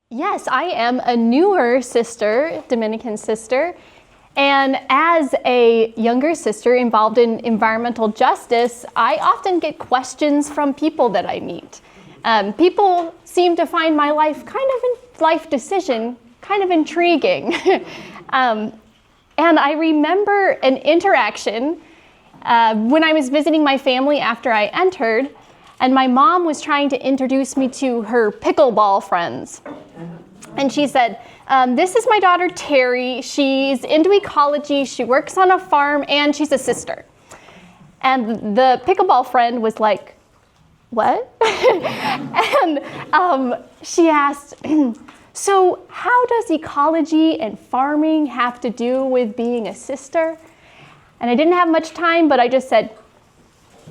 Yes, I am a newer sister, Dominican sister, and as a younger sister involved in environmental justice, I often get questions from people that I meet. People seem to find my life decision kind of intriguing. And I remember an interaction when I was visiting my family after I entered, and my mom was trying to introduce me to her pickleball friends. And she said, this is my daughter, Terry. She's into ecology, she works on a farm, and she's a sister. And the pickleball friend was like, what? And she asked, so how does ecology and farming have to do with being a sister? And I didn't have much time, but I just said,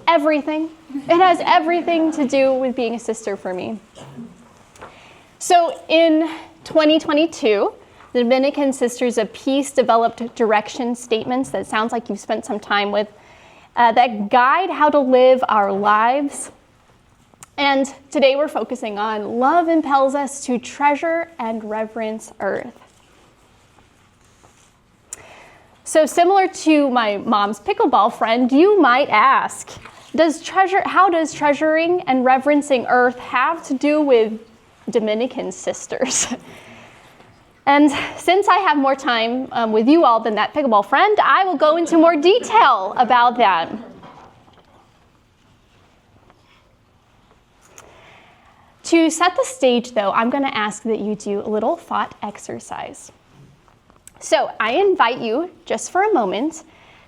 everything. It has everything to do with being a sister for me. So in 2022, the Dominican Sisters of Peace developed direction statements that sounds like you've spent some time with, that guide how to live our lives. And today we're focusing on love impels us to treasure and reverence earth. So similar to my mom's pickleball friend, you might ask, how does treasuring and reverencing earth have to do with Dominican sisters? And since I have more time with you all than that pickleball friend, I will go into more detail about that. To set the stage, though, I'm going to ask that you do a little thought exercise. So I invite you, just for a moment,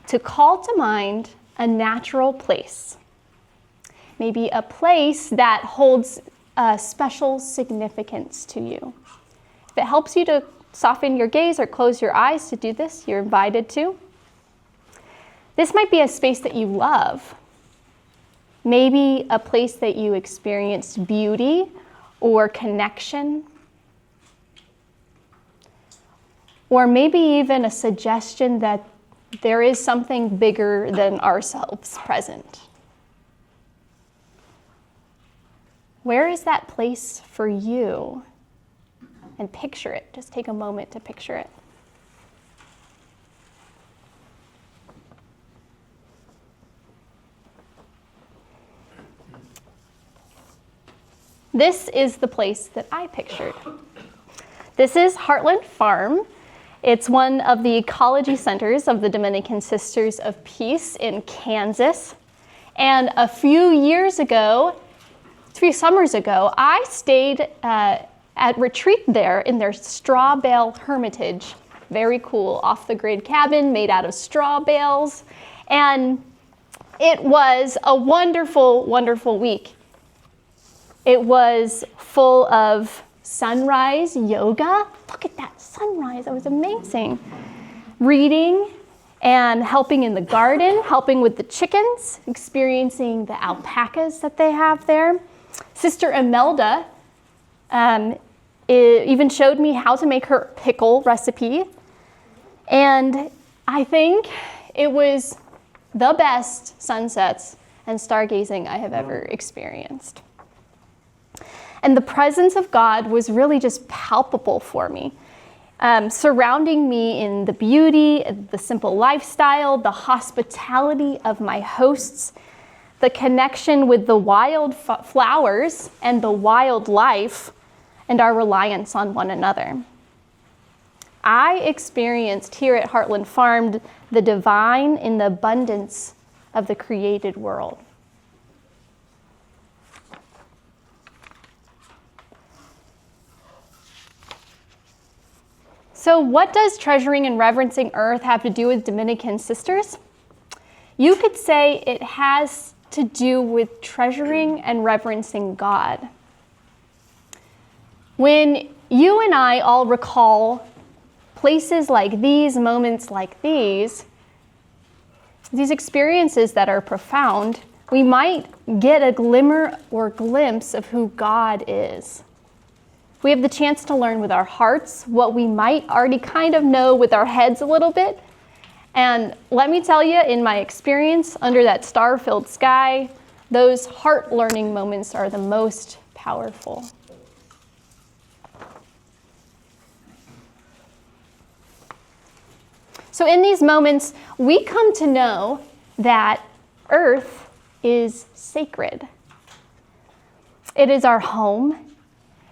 to call to mind a natural place. Maybe a place that holds special significance to you. If it helps you to soften your gaze or close your eyes to do this, you're invited to. This might be a space that you love. Maybe a place that you experienced beauty or connection. Or maybe even a suggestion that there is something bigger than ourselves present. Where is that place for you? And picture it. Just take a moment to picture it. This is the place that I pictured. This is Heartland Farm. It's one of the ecology centers of the Dominican Sisters of Peace in Kansas. And a few summers ago, I stayed at retreat there in their straw bale hermitage. Very cool, off-the-grid cabin made out of straw bales. And it was a wonderful, wonderful week. It was full of sunrise yoga. Look at that sunrise, that was amazing. Reading and helping in the garden, helping with the chickens, experiencing the alpacas that they have there. Sister Imelda even showed me how to make her pickle recipe. And I think it was the best sunsets and stargazing I have ever experienced. And the presence of God was really just palpable for me, surrounding me in the beauty, the simple lifestyle, the hospitality of my hosts, the connection with the wild flowers and the wild life, and our reliance on one another. I experienced here at Heartland Farm the divine in the abundance of the created world. So what does treasuring and reverencing earth have to do with Dominican sisters? You could say it has to do with treasuring and reverencing God. When you and I all recall places like these, moments like these experiences that are profound, we might get a glimmer or glimpse of who God is. We have the chance to learn with our hearts what we might already kind of know with our heads a little bit. And let me tell you, in my experience, under that star-filled sky, those heart-learning moments are the most powerful. So in these moments, we come to know that earth is sacred. It is our home.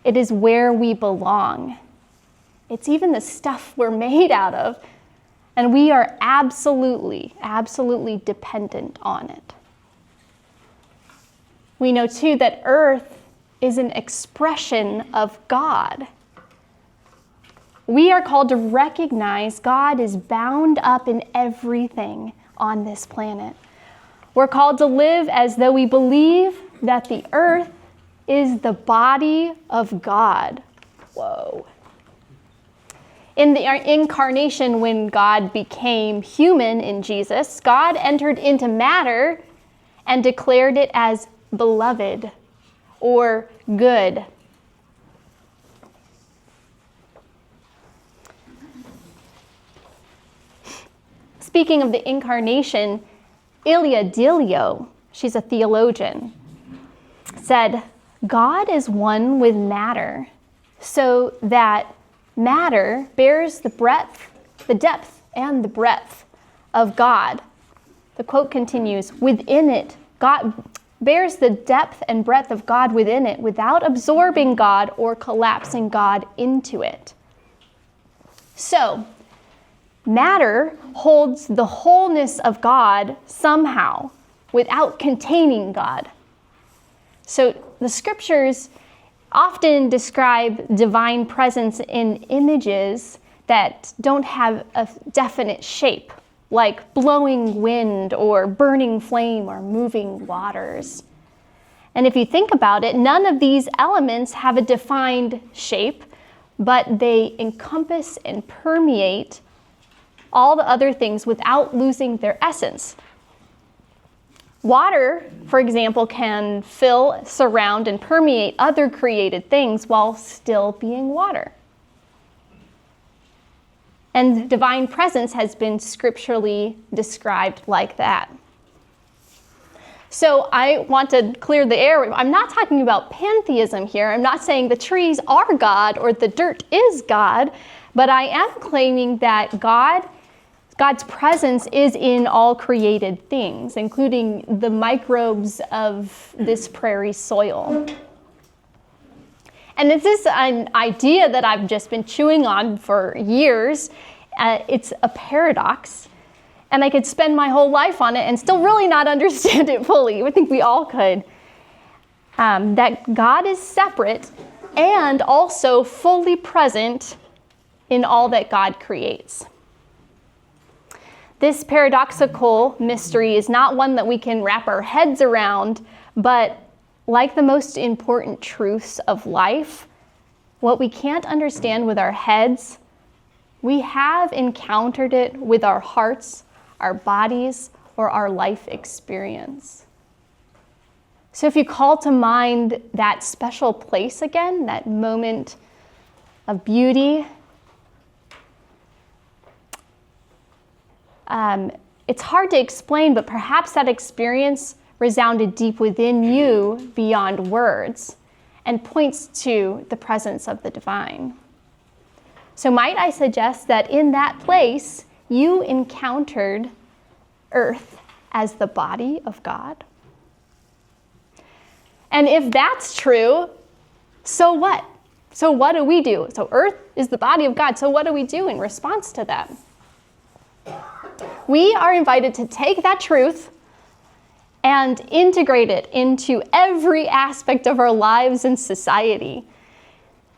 It is where we belong. It's even the stuff we're made out of, and we are absolutely, absolutely dependent on it. We know too that earth is an expression of God. We are called to recognize God is bound up in everything on this planet. We're called to live as though we believe that the earth is the body of God. Whoa. In the incarnation, when God became human in Jesus, God entered into matter and declared it as beloved or good. Speaking of the incarnation, Ilia Delio, she's a theologian, said, God is one with matter, so that matter bears the depth and the breadth of God. The quote continues, within it, God bears the depth and breadth of God within it without absorbing God or collapsing God into it. So, matter holds the wholeness of God somehow without containing God. So the scriptures often describe divine presence in images that don't have a definite shape, like blowing wind or burning flame or moving waters. And if you think about it, none of these elements have a defined shape, but they encompass and permeate all the other things without losing their essence. Water, for example, can fill, surround, and permeate other created things while still being water. And divine presence has been scripturally described like that. So I want to clear the air. I'm not talking about pantheism here. I'm not saying the trees are God or the dirt is God, but I am claiming that God's presence is in all created things, including the microbes of this prairie soil. And this is an idea that I've just been chewing on for years. It's a paradox, and I could spend my whole life on it and still really not understand it fully. I think we all could. That God is separate and also fully present in all that God creates. This paradoxical mystery is not one that we can wrap our heads around, but like the most important truths of life, what we can't understand with our heads, we have encountered it with our hearts, our bodies, or our life experience. So if you call to mind that special place again, that moment of beauty, it's hard to explain, but perhaps that experience resounded deep within you beyond words and points to the presence of the divine. So might I suggest that in that place, you encountered earth as the body of God? And if that's true, so what? So what do we do? So earth is the body of God, so what do we do in response to that? We are invited to take that truth and integrate it into every aspect of our lives and society.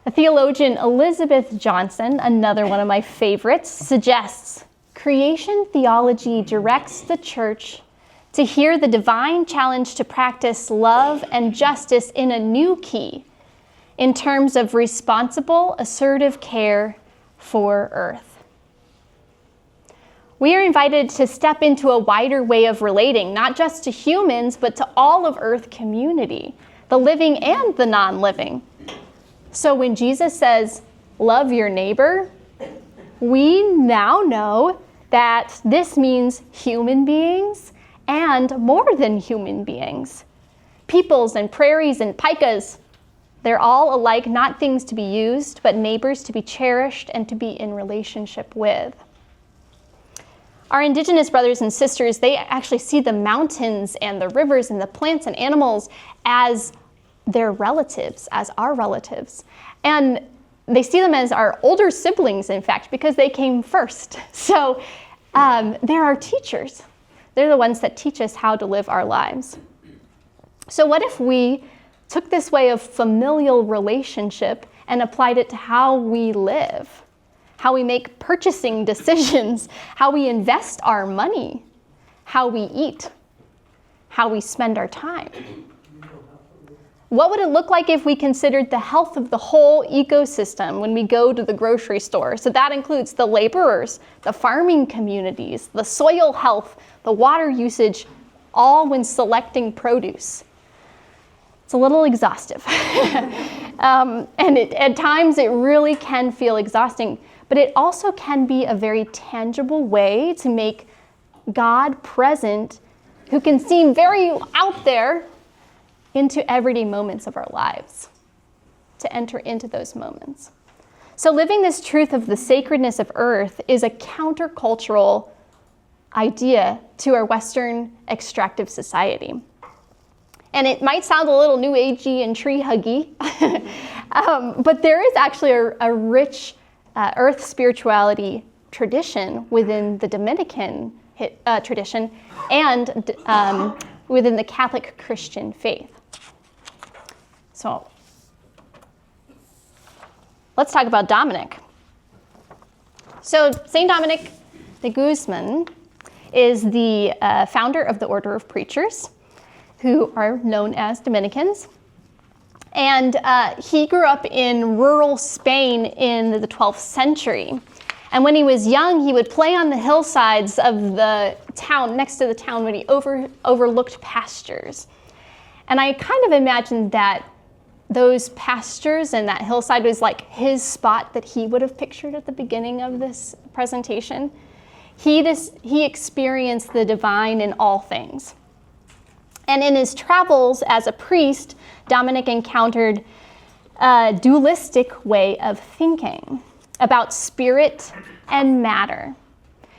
The theologian Elizabeth Johnson, another one of my favorites, suggests creation theology directs the church to hear the divine challenge to practice love and justice in a new key in terms of responsible, assertive care for earth. We are invited to step into a wider way of relating, not just to humans, but to all of Earth community, the living and the non-living. So when Jesus says, love your neighbor, we now know that this means human beings and more than human beings. Peoples and prairies and pikas, they're all alike, not things to be used, but neighbors to be cherished and to be in relationship with. Our indigenous brothers and sisters, they actually see the mountains and the rivers and the plants and animals as their relatives, as our relatives. And they see them as our older siblings, in fact, because they came first. So they're our teachers. They're the ones that teach us how to live our lives. So what if we took this way of familial relationship and applied it to how we live, how we make purchasing decisions, how we invest our money, how we eat, how we spend our time? What would it look like if we considered the health of the whole ecosystem when we go to the grocery store? So that includes the laborers, the farming communities, the soil health, the water usage, all when selecting produce. It's a little exhaustive. And at times it really can feel exhausting, but it also can be a very tangible way to make God present, who can seem very out there, into everyday moments of our lives, to enter into those moments. So living this truth of the sacredness of earth is a countercultural idea to our Western extractive society. And it might sound a little new agey and tree huggy, but there is actually a rich earth spirituality tradition within the Dominican tradition and within the Catholic Christian faith. So let's talk about Dominic. So St. Dominic de Guzman is the founder of the Order of Preachers, who are known as Dominicans. And he grew up in rural Spain in the 12th century. And when he was young, he would play on the hillsides of the town, next to the town, when he overlooked pastures. And I kind of imagined that those pastures and that hillside was like his spot that he would have pictured at the beginning of this presentation. He experienced the divine in all things. And in his travels as a priest, Dominic encountered a dualistic way of thinking about spirit and matter.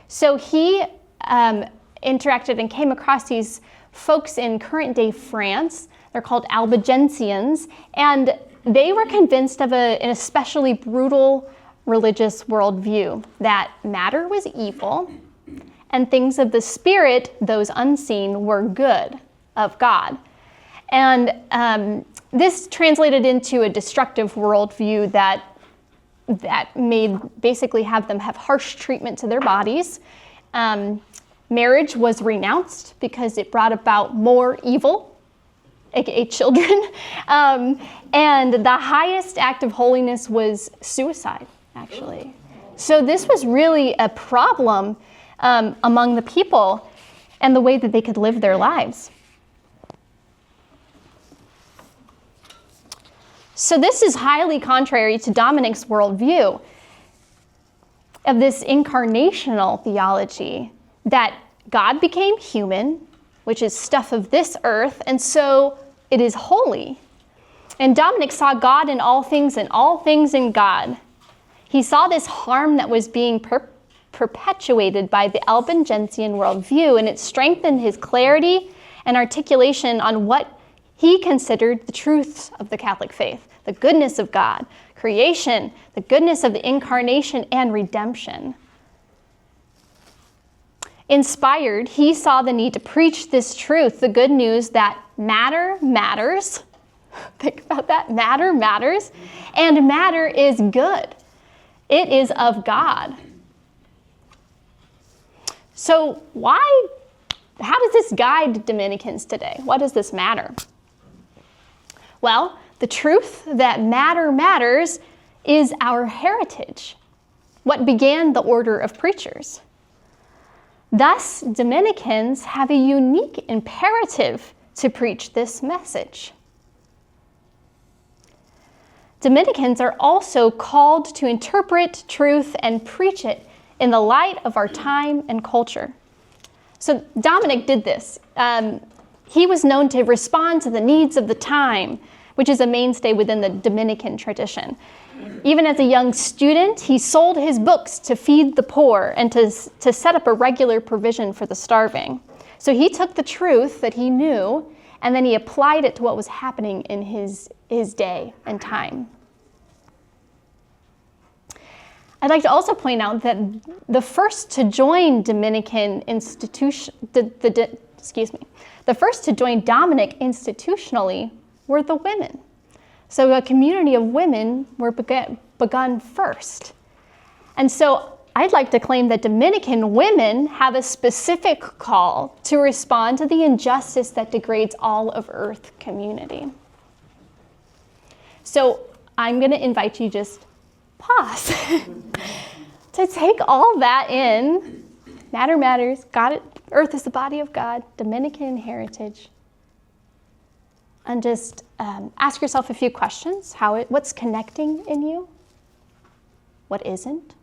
So he interacted and came across these folks in current day France. They're called Albigensians, and they were convinced of an especially brutal religious worldview, that matter was evil and things of the spirit, those unseen, were good, of God. And this translated into a destructive worldview that made basically have them have harsh treatment to their bodies. Marriage was renounced because it brought about more evil, aka children. And the highest act of holiness was suicide, actually. So this was really a problem among the people and the way that they could live their lives. So this is highly contrary to Dominic's worldview of this incarnational theology, that God became human, which is stuff of this earth, and so it is holy. And Dominic saw God in all things and all things in God. He saw this harm that was being perpetuated by the Albigensian worldview, and it strengthened his clarity and articulation on what he considered the truths of the Catholic faith: the goodness of God, creation, the goodness of the incarnation, and redemption. Inspired, he saw the need to preach this truth, the good news that matter matters. Think about that. Matter matters, and matter is good. It is of God. So how does this guide Dominicans today? What does this matter? Well, the truth that matter matters is our heritage, what began the Order of Preachers. Thus, Dominicans have a unique imperative to preach this message. Dominicans are also called to interpret truth and preach it in the light of our time and culture. So Dominic did this. He was known to respond to the needs of the time, which is a mainstay within the Dominican tradition. Even as a young student, he sold his books to feed the poor and to set up a regular provision for the starving. So he took the truth that he knew, and then he applied it to what was happening in his day and time. I'd like to also point out that the first to join Dominican institution, the first to join Dominic institutionally were the women. So a community of women were begun first. And so I'd like to claim that Dominican women have a specific call to respond to the injustice that degrades all of Earth community. So I'm going to invite you just pause to take all that in. Matter matters. God, Earth is the body of God. Dominican heritage. And just ask yourself a few questions. What's connecting in you? What isn't?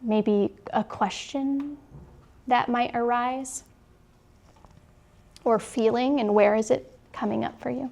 Maybe a question that might arise, or feeling, and where is it coming up for you?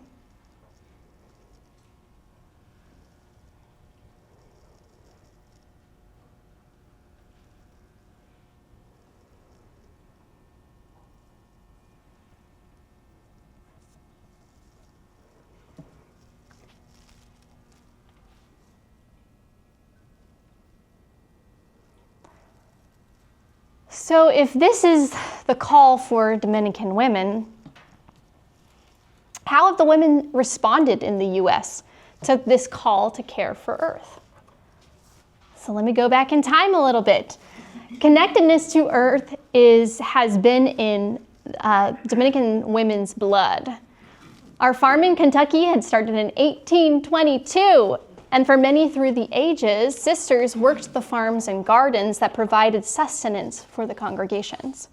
So if this is the call for Dominican women, how have the women responded in the U.S. to this call to care for Earth? So let me go back in time a little bit. Connectedness to Earth has been in Dominican women's blood. Our farm in Kentucky had started in 1822. And for many through the ages, sisters worked the farms and gardens that provided sustenance for the congregations.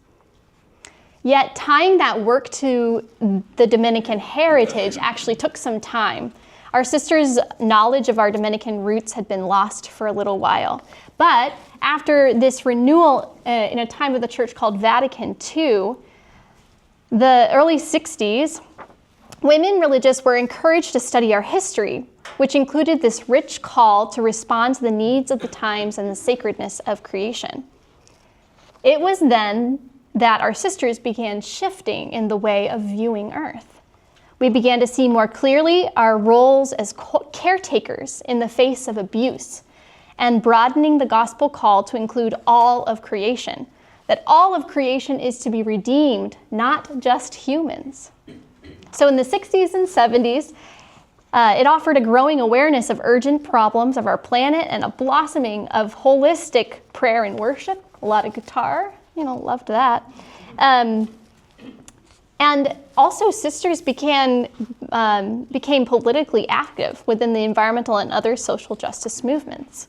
Yet tying that work to the Dominican heritage actually took some time. Our sisters' knowledge of our Dominican roots had been lost for a little while. But after this renewal in a time of the church called Vatican II, the early 60s, women religious were encouraged to study our history, which included this rich call to respond to the needs of the times and the sacredness of creation. It was then that our sisters began shifting in the way of viewing Earth. We began to see more clearly our roles as caretakers in the face of abuse, and broadening the gospel call to include all of creation, that all of creation is to be redeemed, not just humans. So in the 60s and 70s, it offered a growing awareness of urgent problems of our planet and a blossoming of holistic prayer and worship. A lot of guitar, loved that. And also sisters became politically active within the environmental and other social justice movements.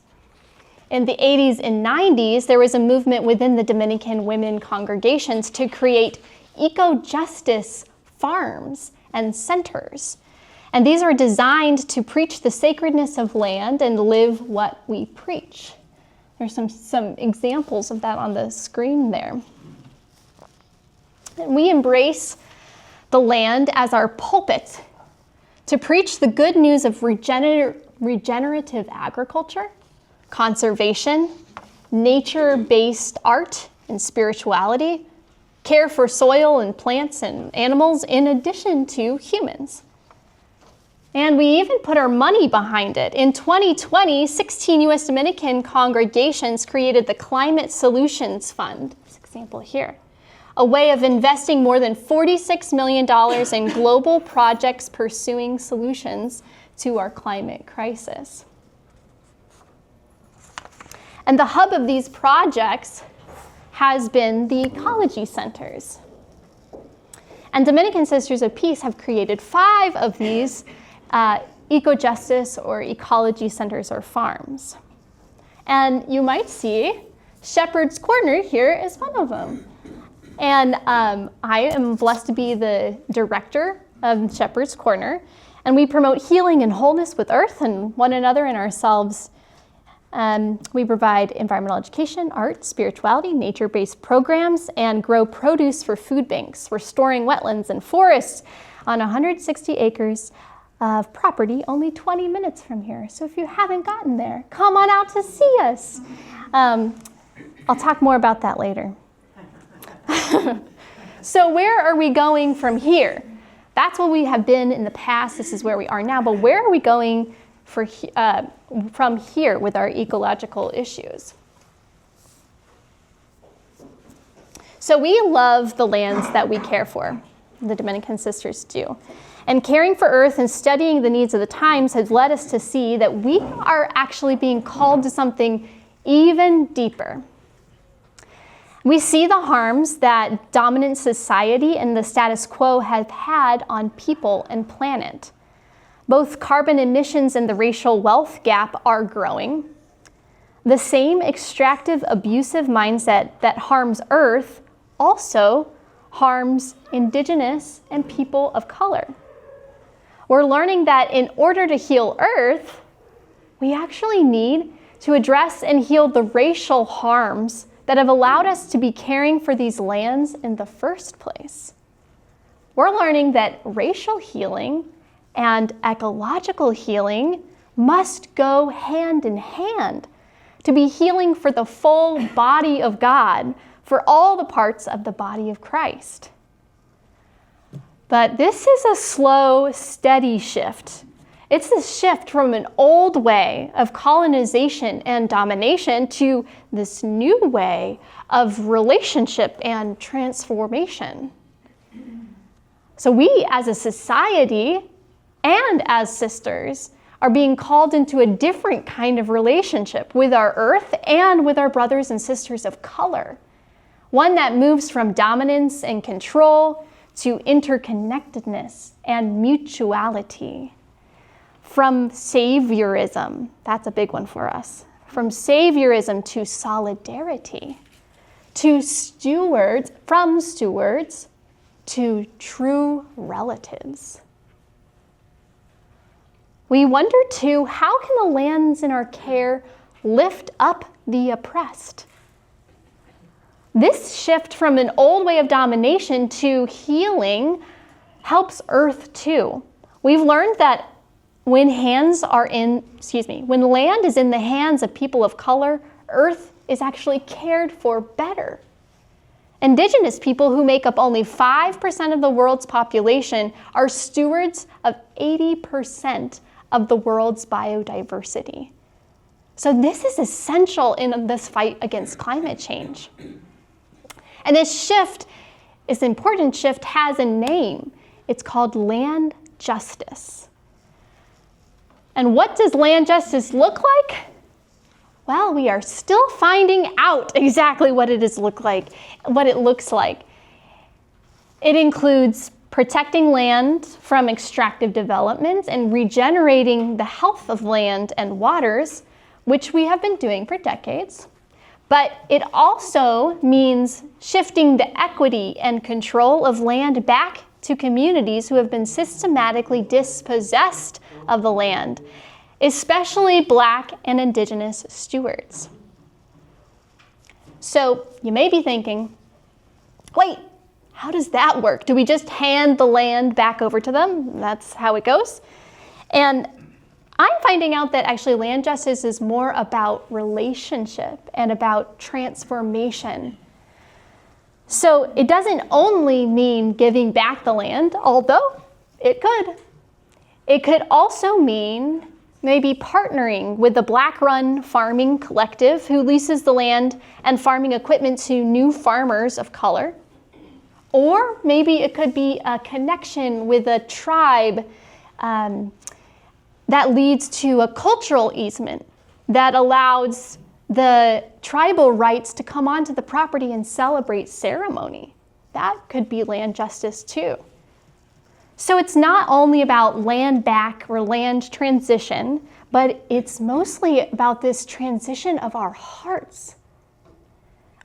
In the 80s and 90s, there was a movement within the Dominican women congregations to create eco-justice farms and centers. And these are designed to preach the sacredness of land and live what we preach. There's some examples of that on the screen there. And we embrace the land as our pulpit to preach the good news of regenerative agriculture, conservation, nature-based art and spirituality, care for soil and plants and animals in addition to humans. And we even put our money behind it. In 2020, 16 U.S. Dominican congregations created the Climate Solutions Fund, this example here, a way of investing more than $46 million in global projects pursuing solutions to our climate crisis. And the hub of these projects has been the ecology centers. And Dominican Sisters of Peace have created 5 of these eco-justice or ecology centers or farms. And you might see Shepherd's Corner here is one of them. And I am blessed to be the director of Shepherd's Corner, and we promote healing and wholeness with earth and one another and ourselves We provide environmental education, art, spirituality, nature-based programs, and grow produce for food banks, restoring wetlands and forests on 160 acres of property only 20 minutes from here. So if you haven't gotten there, come on out to see us. I'll talk more about that later. So where are we going from here? That's where we have been in the past. This is where we are now. But where are we going from here with our ecological issues? So we love the lands that we care for. The Dominican sisters do. And caring for Earth and studying the needs of the times has led us to see that we are actually being called to something even deeper. We see the harms that dominant society and the status quo have had on people and planet. Both carbon emissions and the racial wealth gap are growing. The same extractive, abusive mindset that harms Earth also harms Indigenous and people of color. We're learning that in order to heal Earth, we actually need to address and heal the racial harms that have allowed us to be caring for these lands in the first place. We're learning that racial healing and ecological healing must go hand in hand to be healing for the full body of God, for all the parts of the body of Christ. But this is a slow, steady shift. It's a shift from an old way of colonization and domination to this new way of relationship and transformation. So we as a society and as sisters are being called into a different kind of relationship with our Earth and with our brothers and sisters of color. One that moves from dominance and control to interconnectedness and mutuality. From saviorism, that's a big one for us, from saviorism to solidarity, to stewards, from stewards to true relatives. We wonder too, how can the lands in our care lift up the oppressed? This shift from an old way of domination to healing helps Earth too. We've learned that when land is in the hands of people of color, Earth is actually cared for better. Indigenous people, who make up only 5% of the world's population, are stewards of 80% of the world's biodiversity. So this is essential in this fight against climate change. And this shift, this important shift, has a name. It's called land justice. And what does land justice look like? Well, we are still finding out exactly what it looks like. It includes protecting land from extractive development and regenerating the health of land and waters, which we have been doing for decades. But it also means shifting the equity and control of land back to communities who have been systematically dispossessed of the land, especially Black and Indigenous stewards. So you may be thinking, wait, how does that work? Do we just hand the land back over to them? That's how it goes? And I'm finding out that actually land justice is more about relationship and about transformation. So it doesn't only mean giving back the land, although it could. It could also mean maybe partnering with the Black-run farming collective who leases the land and farming equipment to new farmers of color. Or maybe it could be a connection with a tribe that leads to a cultural easement that allows the tribal rights to come onto the property and celebrate ceremony. That could be land justice too. So it's not only about land back or land transition, but it's mostly about this transition of our hearts,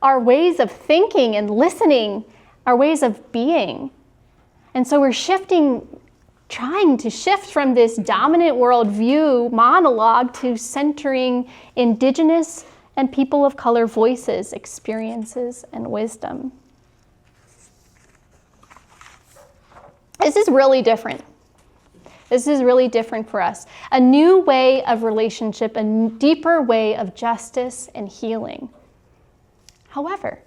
our ways of thinking and listening, our ways of being. And so we're shifting trying to shift from this dominant worldview monologue to centering Indigenous and people of color voices, experiences, and wisdom. This is really different. This is really different for us. A new way of relationship, a deeper way of justice and healing. However,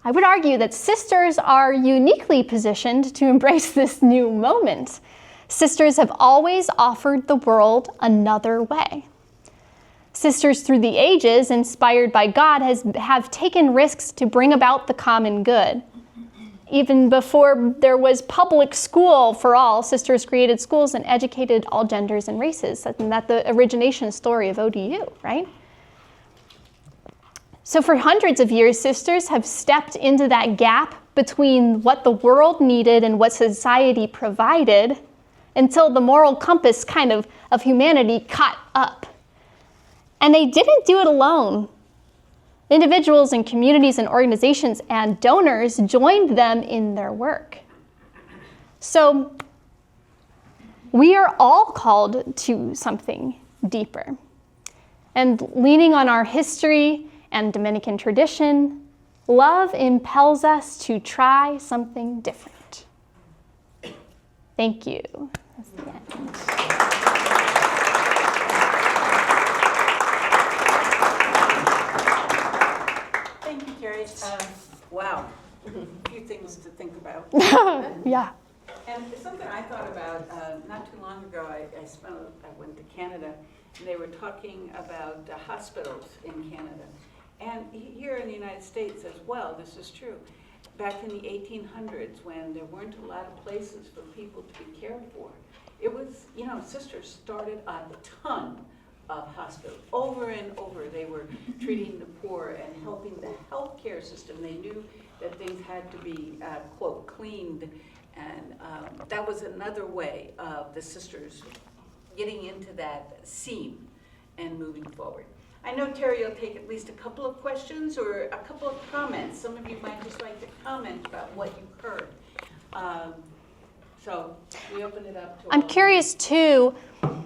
I would argue that sisters are uniquely positioned to embrace this new moment. Sisters have always offered the world another way. Sisters through the ages, inspired by God, have taken risks to bring about the common good. Even before there was public school for all, sisters created schools and educated all genders and races. And that's the origination story of ODU, right? So for hundreds of years, sisters have stepped into that gap between what the world needed and what society provided until the moral compass of humanity caught up. And they didn't do it alone. Individuals and communities and organizations and donors joined them in their work. So we are all called to something deeper. And leaning on our history and Dominican tradition, love impels us to try something different. Thank you. That's the end. Thank you, Carrie. Wow, a few things to think about. Yeah. And something I thought about not too long ago, I went to Canada, and they were talking about hospitals in Canada. And here in the United States as well, this is true. Back in the 1800s, when there weren't a lot of places for people to be cared for, it was, sisters started a ton of hospitals. Over and over, they were treating the poor and helping the healthcare system. They knew that things had to be, quote, cleaned. And that was another way of the sisters getting into that seam and moving forward. I know, Terry, you'll take at least a couple of questions or a couple of comments. Some of you might just like to comment about what you've heard. So we open it up to I'm curious too,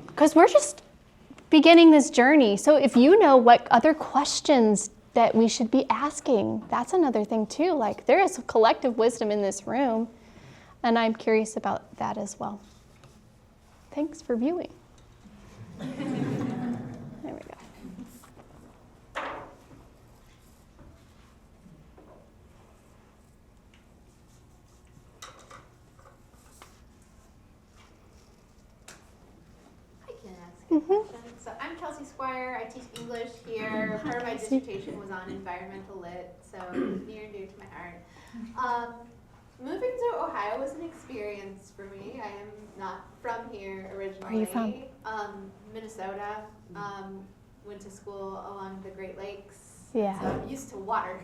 because we're just beginning this journey. So if you know what other questions that we should be asking, that's another thing too. Like, there is collective wisdom in this room, and I'm curious about that as well. Thanks for viewing. There we go. So I'm Kelsey Squire. I teach English here. Part of my dissertation was on environmental lit, so near and dear to my heart. Moving to Ohio was an experience for me. I am not from here originally. Where are you from? Minnesota. Went to school along the Great Lakes. Yeah. So I'm used to water.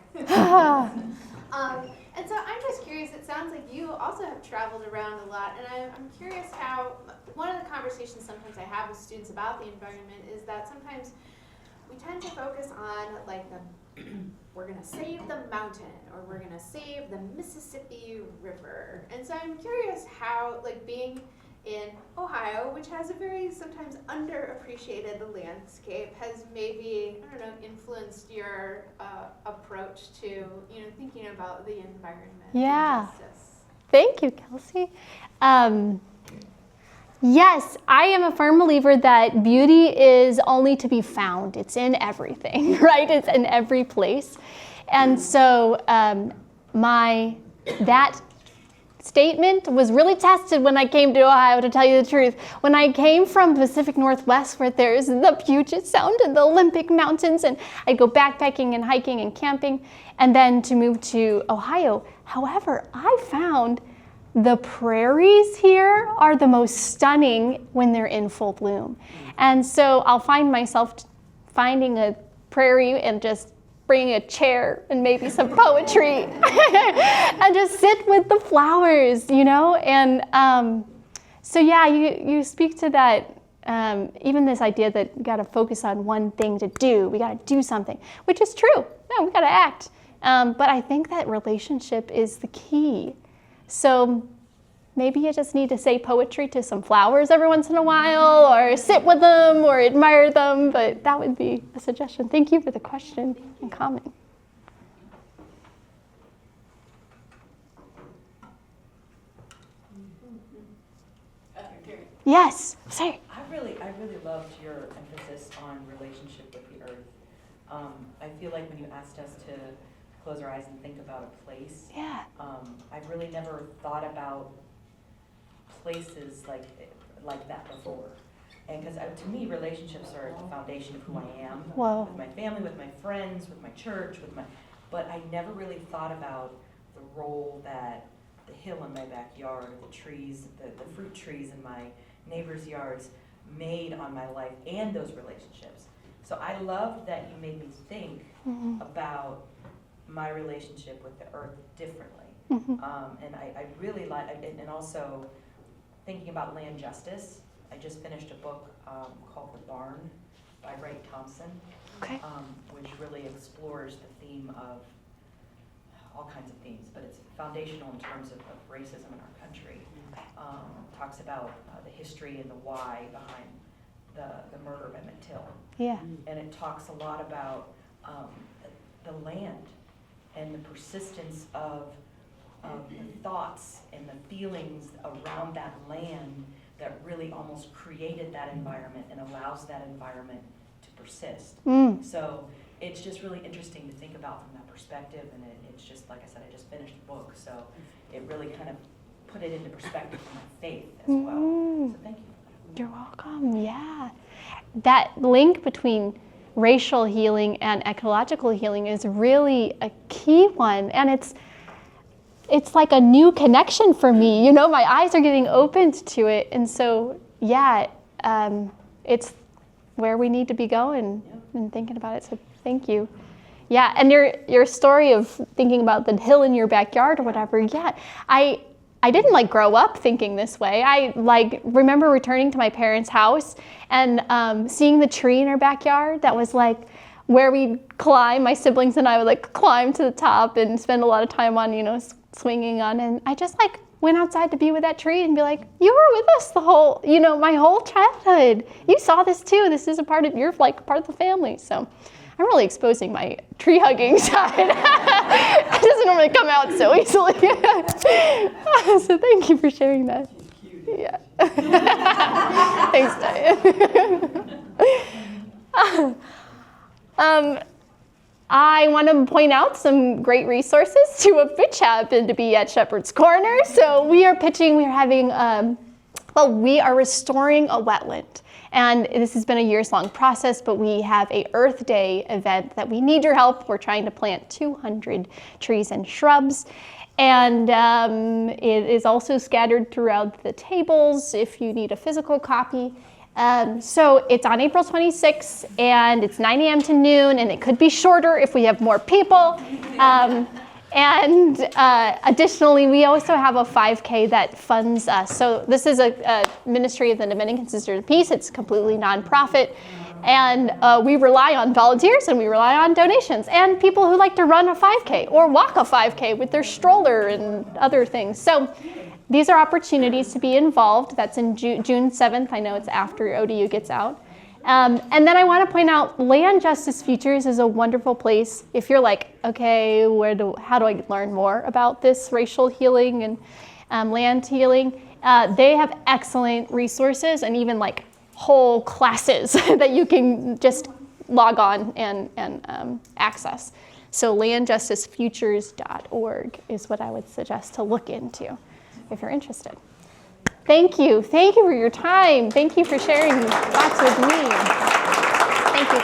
And so I'm just curious, it sounds like you also have traveled around a lot, and I'm curious how, one of the conversations sometimes I have with students about the environment is that sometimes we tend to focus on like we're gonna save the mountain, or we're gonna save the Mississippi River. And so I'm curious how, like, being in Ohio, which has a very sometimes underappreciated landscape, has maybe, influenced your approach to, thinking about the environment. Yeah. And justice. Thank you, Kelsey. Yes, I am a firm believer that beauty is only to be found. It's in everything, right? It's in every place. And so that statement was really tested when I came to Ohio, to tell you the truth. When I came from Pacific Northwest, where there's the Puget Sound and the Olympic Mountains, and I'd go backpacking and hiking and camping, and then to move to Ohio. However, I found the prairies here are the most stunning when they're in full bloom. And so I'll find myself finding a prairie and just bringing a chair and maybe some poetry and just sit with the flowers, And so yeah, you speak to that, even this idea that we gotta focus on one thing to do. We gotta do something, which is true. No, we gotta act. But I think that relationship is the key. So maybe you just need to say poetry to some flowers every once in a while, or sit with them, or admire them, but that would be a suggestion. Thank you for the question and comment. Yes, sorry. I really loved your emphasis on relationship with the earth. I feel like when you asked us to close our eyes and think about a place, Yeah. I've really never thought about places like that before. And because to me, relationships are the foundation of who I am. Whoa. With my family, with my friends, with my church, but I never really thought about the role that the hill in my backyard, the trees, the fruit trees in my neighbors' yards made on my life and those relationships. So I loved that you made me think about my relationship with the earth differently. And I really like, and also thinking about land justice. I just finished a book called The Barn by Wright Thompson, which really explores the theme of all kinds of themes, but it's foundational in terms of racism in our country. Talks about the history and the why behind the murder of Emmett Till. Yeah. And it talks a lot about the land and the persistence of the thoughts and the feelings around that land that really almost created that environment and allows that environment to persist. So it's just really interesting to think about from that perspective, and it's just, like I said, I just finished the book, so it really kind of put it into perspective for my faith as well. So thank you. You're welcome, yeah. That link between racial healing and ecological healing is really a key one, and it's like a new connection for me. You know, my eyes are getting opened to it, and so, yeah, it's where we need to be going and thinking about it, so thank you. Yeah, and your story of thinking about the hill in your backyard or whatever, yeah, I didn't grow up thinking this way. I remember returning to my parents' house and seeing the tree in our backyard that was where we'd climb. My siblings and I would climb to the top and spend a lot of time on, swinging on. And I just went outside to be with that tree and be like, you were with us my whole childhood. You saw this too. This is you're part of the family. So I'm really exposing my tree hugging side. It doesn't normally come out so easily. So thank you for sharing that. Yeah. Thanks, Diane. I want to point out some great resources, two of which happen to be at Shepherd's Corner. So we are we are restoring a wetland. And this has been a years-long process, but we have a Earth Day event that we need your help. We're trying to plant 200 trees and shrubs. And it is also scattered throughout the tables if you need a physical copy. So it's on April 26th, and it's 9 a.m. to noon, and it could be shorter if we have more people. And additionally, we also have a 5K that funds us. So this is a ministry of the Dominican Sisters of Peace. It's completely nonprofit. And we rely on volunteers, and we rely on donations, and people who like to run a 5K or walk a 5K with their stroller and other things. So these are opportunities to be involved. That's in June 7th. I know it's after ODU gets out. And then I want to point out Land Justice Futures is a wonderful place. If you're okay, how do I learn more about this racial healing and land healing? They have excellent resources and even whole classes that you can just log on and access. So landjusticefutures.org is what I would suggest to look into if you're interested. Thank you. Thank you for your time. Thank you for sharing thoughts with me.